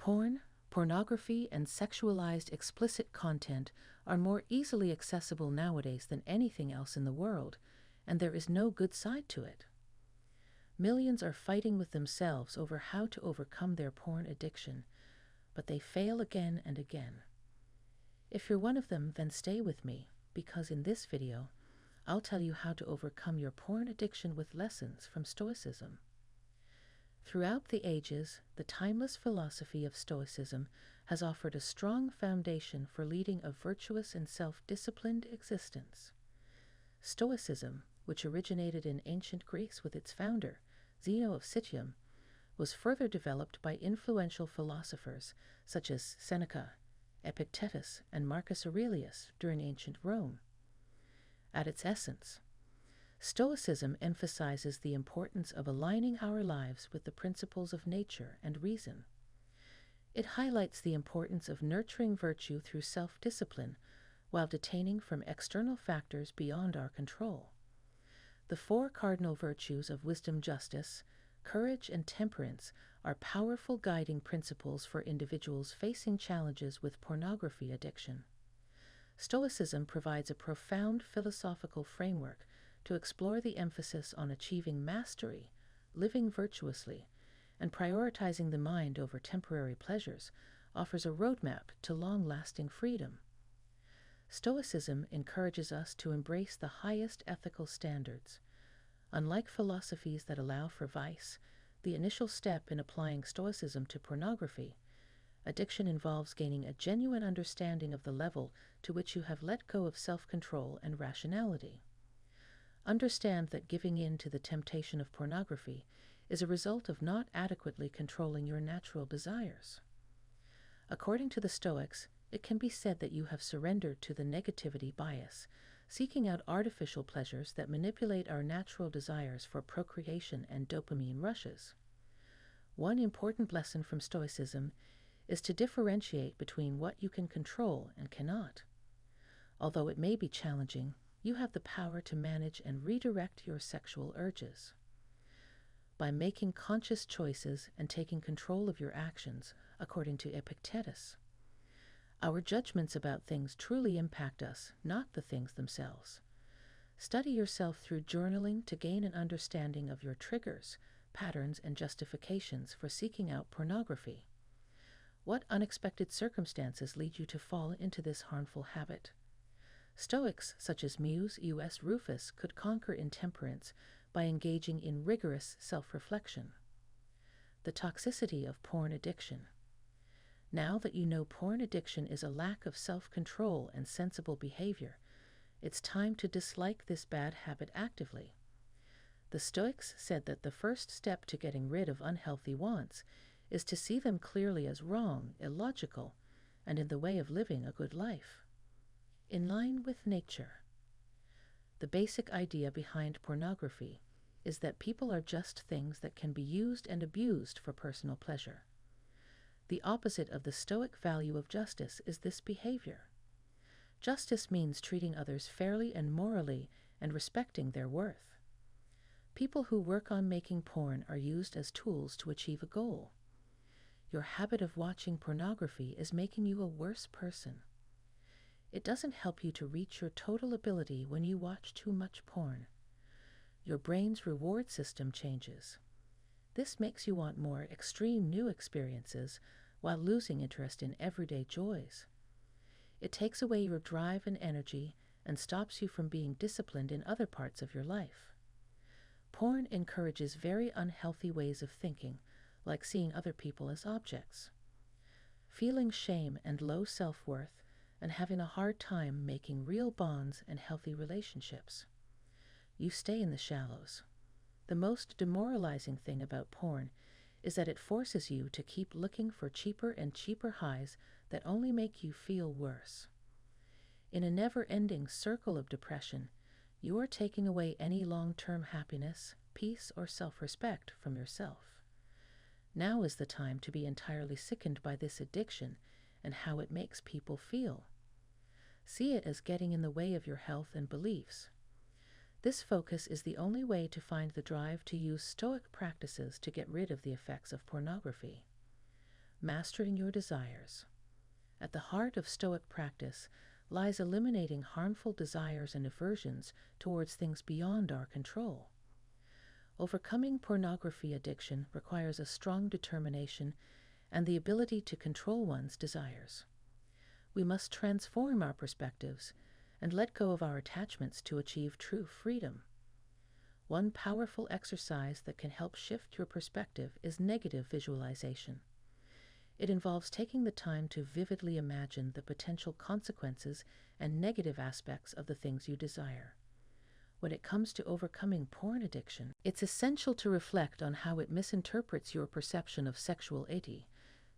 Porn, pornography, and sexualized explicit content are more easily accessible nowadays than anything else in the world, and there is no good side to it. Millions are fighting with themselves over how to overcome their porn addiction, but they fail again and again. If you're one of them, then stay with me, because in this video, I'll tell you how to overcome your porn addiction with lessons from Stoicism. Throughout the ages, the timeless philosophy of Stoicism has offered a strong foundation for leading a virtuous and self-disciplined existence. Stoicism, which originated in ancient Greece with its founder, Zeno of Citium, was further developed by influential philosophers such as Seneca, Epictetus, and Marcus Aurelius during ancient Rome. At its essence, Stoicism emphasizes the importance of aligning our lives with the principles of nature and reason. It highlights the importance of nurturing virtue through self-discipline while detaining from external factors beyond our control. The four cardinal virtues of wisdom, justice, courage, and temperance are powerful guiding principles for individuals facing challenges with pornography addiction. Stoicism provides a profound philosophical framework to explore the emphasis on achieving mastery, living virtuously, and prioritizing the mind over temporary pleasures offers a roadmap to long-lasting freedom. Stoicism encourages us to embrace the highest ethical standards. Unlike philosophies that allow for vice, the initial step in applying Stoicism to pornography, addiction involves gaining a genuine understanding of the level to which you have let go of self-control and rationality. Understand that giving in to the temptation of pornography is a result of not adequately controlling your natural desires. According to the Stoics, it can be said that you have surrendered to the negativity bias, seeking out artificial pleasures that manipulate our natural desires for procreation and dopamine rushes. One important lesson from Stoicism is to differentiate between what you can control and cannot. Although it may be challenging, you have the power to manage and redirect your sexual urges. By making conscious choices and taking control of your actions, according to Epictetus, our judgments about things truly impact us, not the things themselves. Study yourself through journaling to gain an understanding of your triggers, patterns, and justifications for seeking out pornography. What unexpected circumstances lead you to fall into this harmful habit? Stoics such as Muse U.S. Rufus could conquer intemperance by engaging in rigorous self-reflection. The toxicity of porn addiction. Now that you know porn addiction is a lack of self-control and sensible behavior, it's time to dislike this bad habit actively. The Stoics said that the first step to getting rid of unhealthy wants is to see them clearly as wrong, illogical, and in the way of living a good life. In line with nature. The basic idea behind pornography is that people are just things that can be used and abused for personal pleasure. The opposite of the Stoic value of justice is this behavior. Justice means treating others fairly and morally and respecting their worth. People who work on making porn are used as tools to achieve a goal. Your habit of watching pornography is making you a worse person. It doesn't help you to reach your total ability when you watch too much porn. Your brain's reward system changes. This makes you want more extreme new experiences while losing interest in everyday joys. It takes away your drive and energy and stops you from being disciplined in other parts of your life. Porn encourages very unhealthy ways of thinking, like seeing other people as objects. Feeling shame and low self-worth and having a hard time making real bonds and healthy relationships. You stay in the shallows. The most demoralizing thing about porn is that it forces you to keep looking for cheaper and cheaper highs that only make you feel worse. In a never-ending circle of depression, you are taking away any long-term happiness, peace, or self-respect from yourself. Now is the time to be entirely sickened by this addiction and how it makes people feel. See it as getting in the way of your health and beliefs. This focus is the only way to find the drive to use Stoic practices to get rid of the effects of pornography. mastering your desires. At the heart of Stoic practice lies eliminating harmful desires and aversions towards things beyond our control. Overcoming pornography addiction requires a strong determination and the ability to control one's desires. We must transform our perspectives and let go of our attachments to achieve true freedom. One powerful exercise that can help shift your perspective is negative visualization. It involves taking the time to vividly imagine the potential consequences and negative aspects of the things you desire. When it comes to overcoming porn addiction, it's essential to reflect on how it misinterprets your perception of sexuality,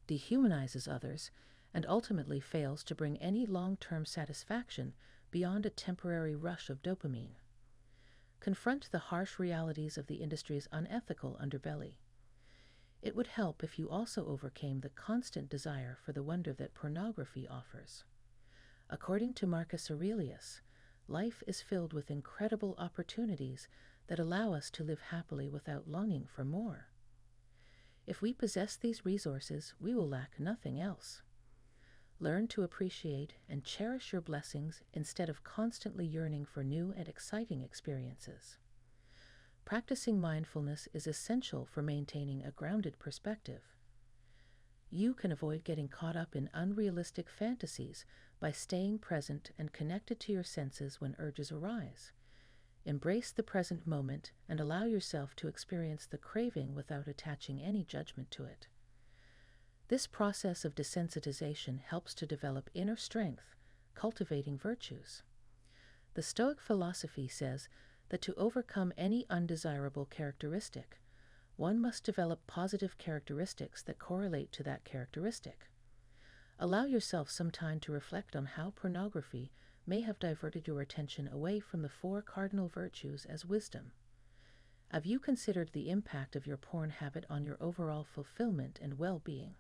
dehumanizes others, and ultimately fails to bring any long-term satisfaction beyond a temporary rush of dopamine. Confront the harsh realities of the industry's unethical underbelly. It would help if you also overcame the constant desire for the wonder that pornography offers. According to Marcus Aurelius, life is filled with incredible opportunities that allow us to live happily without longing for more. If we possess these resources, we will lack nothing else. Learn to appreciate and cherish your blessings instead of constantly yearning for new and exciting experiences. Practicing mindfulness is essential for maintaining a grounded perspective. You can avoid getting caught up in unrealistic fantasies by staying present and connected to your senses when urges arise. Embrace the present moment and allow yourself to experience the craving without attaching any judgment to it. This process of desensitization helps to develop inner strength, cultivating virtues. The Stoic philosophy says that to overcome any undesirable characteristic, one must develop positive characteristics that correlate to that characteristic. Allow yourself some time to reflect on how pornography may have diverted your attention away from the 4 cardinal virtues as wisdom. Have you considered the impact of your porn habit on your overall fulfillment and well-being?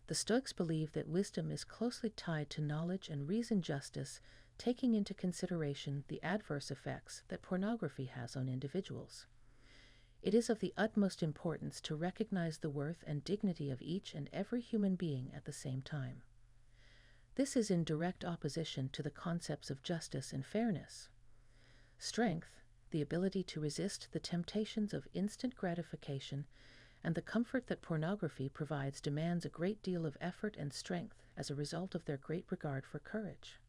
The Stoics believe that wisdom is closely tied to knowledge and reasoned justice, taking into consideration the adverse effects that pornography has on individuals. It is of the utmost importance to recognize the worth and dignity of each and every human being at the same time. This is in direct opposition to the concepts of justice and fairness. Strength, the ability to resist the temptations of instant gratification, and the comfort that pornography provides demands a great deal of effort and strength as a result of their great regard for courage.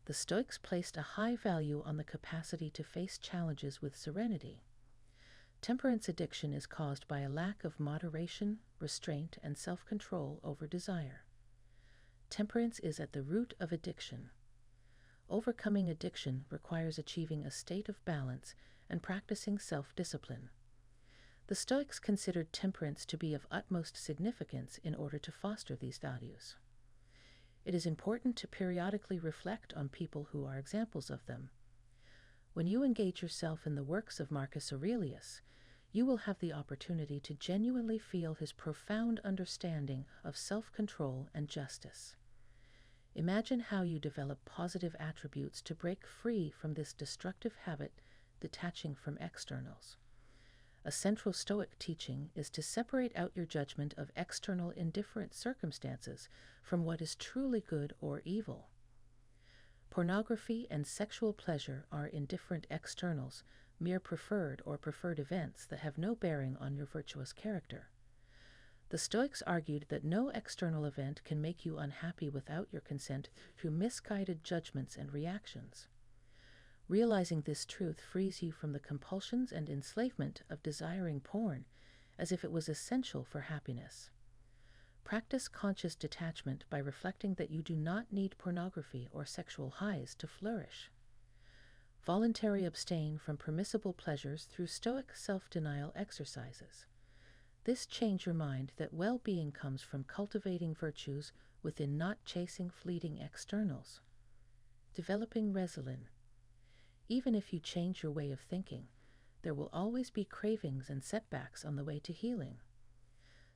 The Stoics placed a high value on the capacity to face challenges with serenity. Temperance addiction is caused by a lack of moderation, restraint, and self-control over desire. Temperance is at the root of addiction. Overcoming addiction requires achieving a state of balance and practicing self-discipline. The Stoics considered temperance to be of utmost significance in order to foster these values. It is important to periodically reflect on people who are examples of them. When you engage yourself in the works of Marcus Aurelius, you will have the opportunity to genuinely feel his profound understanding of self-control and justice. Imagine how you develop positive attributes to break free from this destructive habit, detaching from externals. A central Stoic teaching is to separate out your judgment of external indifferent circumstances from what is truly good or evil. Pornography and sexual pleasure are indifferent externals, mere preferred or preferred events that have no bearing on your virtuous character. The Stoics argued that no external event can make you unhappy without your consent through misguided judgments and reactions. Realizing this truth frees you from the compulsions and enslavement of desiring porn as if it was essential for happiness. Practice conscious detachment by reflecting that you do not need pornography or sexual highs to flourish. Voluntarily abstain from permissible pleasures through Stoic self-denial exercises. This change your mind that well-being comes from cultivating virtues within not chasing fleeting externals. Developing resilience. Even if you change your way of thinking, there will always be cravings and setbacks on the way to healing.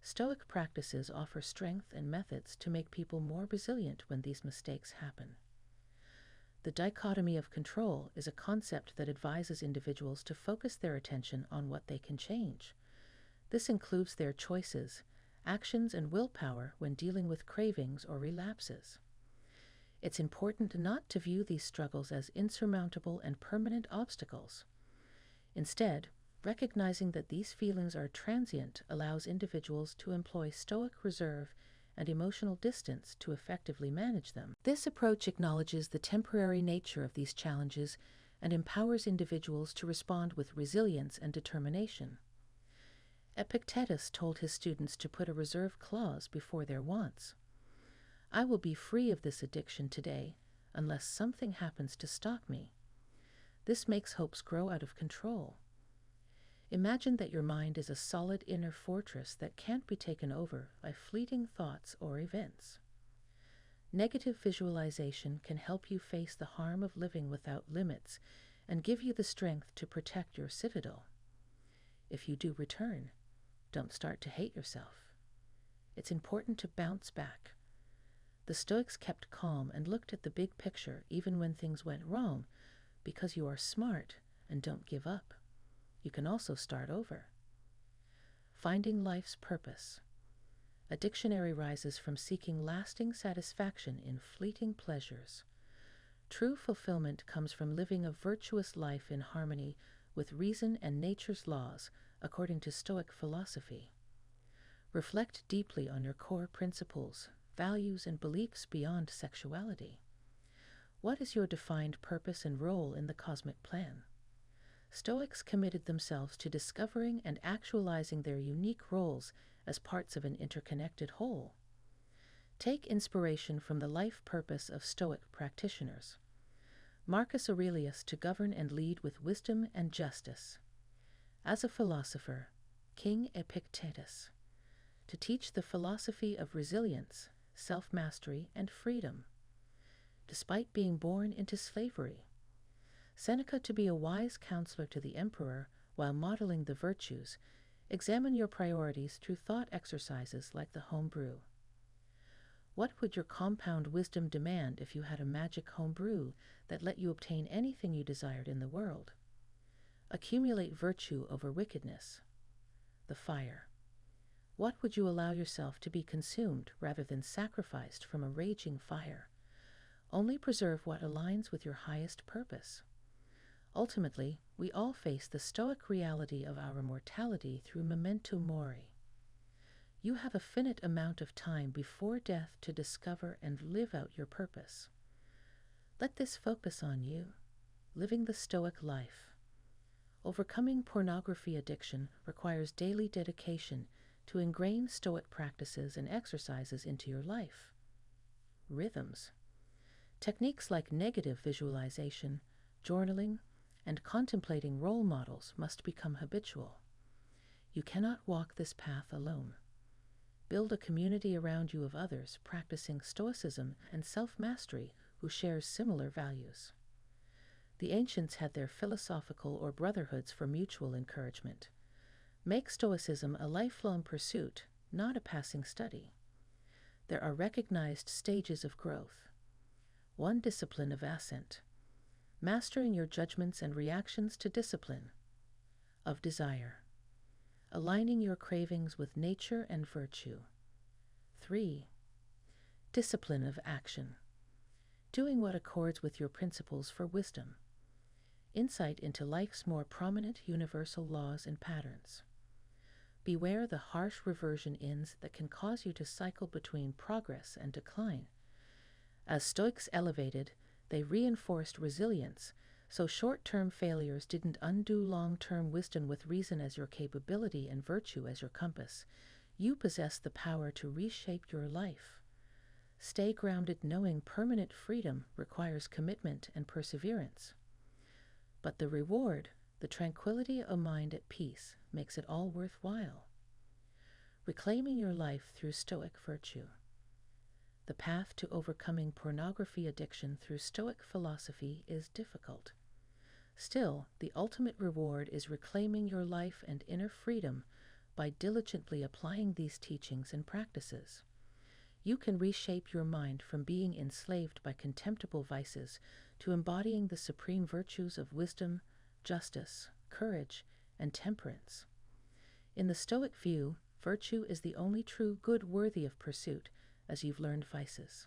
Stoic practices offer strength and methods to make people more resilient when these mistakes happen. The dichotomy of control is a concept that advises individuals to focus their attention on what they can change. This includes their choices, actions, and willpower when dealing with cravings or relapses. It's important not to view these struggles as insurmountable and permanent obstacles. Instead, recognizing that these feelings are transient allows individuals to employ Stoic reserve and emotional distance to effectively manage them. This approach acknowledges the temporary nature of these challenges and empowers individuals to respond with resilience and determination. Epictetus told his students to put a reserve clause before their wants. I will be free of this addiction today unless something happens to stop me. This makes hopes grow out of control. Imagine that your mind is a solid inner fortress that can't be taken over by fleeting thoughts or events. Negative visualization can help you face the harm of living without limits and give you the strength to protect your citadel. If you do return, don't start to hate yourself. It's important to bounce back. The Stoics kept calm and looked at the big picture even when things went wrong, because you are smart and don't give up. You can also start over. Finding life's purpose. A dictionary rises from seeking lasting satisfaction in fleeting pleasures. True fulfillment comes from living a virtuous life in harmony with reason and nature's laws, according to Stoic philosophy. Reflect deeply on your core principles, values, and beliefs beyond sexuality. What is your defined purpose and role in the cosmic plan? Stoics committed themselves to discovering and actualizing their unique roles as parts of an interconnected whole. Take inspiration from the life purpose of Stoic practitioners. Marcus Aurelius, to govern and lead with wisdom and justice. As a philosopher, King Epictetus, to teach the philosophy of resilience, self-mastery, and freedom. Despite being born into slavery, Seneca, to be a wise counselor to the emperor while modeling the virtues. Examine your priorities through thought exercises like the home brew. What would your compound wisdom demand if you had a magic home brew that let you obtain anything you desired in the world? Accumulate virtue over wickedness. The fire. What would you allow yourself to be consumed rather than sacrificed from a raging fire? Only preserve what aligns with your highest purpose. Ultimately, we all face the Stoic reality of our mortality through memento mori. You have a finite amount of time before death to discover and live out your purpose. Let this focus on you, living the Stoic life. Overcoming pornography addiction requires daily dedication to ingrain Stoic practices and exercises into your life. Rhythms. Techniques like negative visualization, journaling, and contemplating role models must become habitual. You cannot walk this path alone. Build a community around you of others practicing Stoicism and self-mastery who share similar values. The ancients had their philosophical or brotherhoods for mutual encouragement. Make Stoicism a lifelong pursuit, not a passing study. There are recognized stages of growth. 1. Discipline of ascent. Mastering your judgments and reactions to discipline. Of desire. Aligning your cravings with nature and virtue. 3. Discipline of action. Doing what accords with your principles for wisdom. Insight into life's more prominent universal laws and patterns. Beware the harsh reversion inns that can cause you to cycle between progress and decline. As Stoics elevated, they reinforced resilience, so short-term failures didn't undo long-term wisdom. With reason as your capability and virtue as your compass, you possess the power to reshape your life. Stay grounded, knowing permanent freedom requires commitment and perseverance. But the reward, the tranquility of mind at peace, makes it all worthwhile. Reclaiming your life through Stoic virtue. The path to overcoming pornography addiction through Stoic philosophy is difficult. Still, the ultimate reward is reclaiming your life and inner freedom by diligently applying these teachings and practices. You can reshape your mind from being enslaved by contemptible vices to embodying the supreme virtues of wisdom, justice, courage, and temperance. In the Stoic view, Virtue is the only true good worthy of pursuit, as you've learned vices.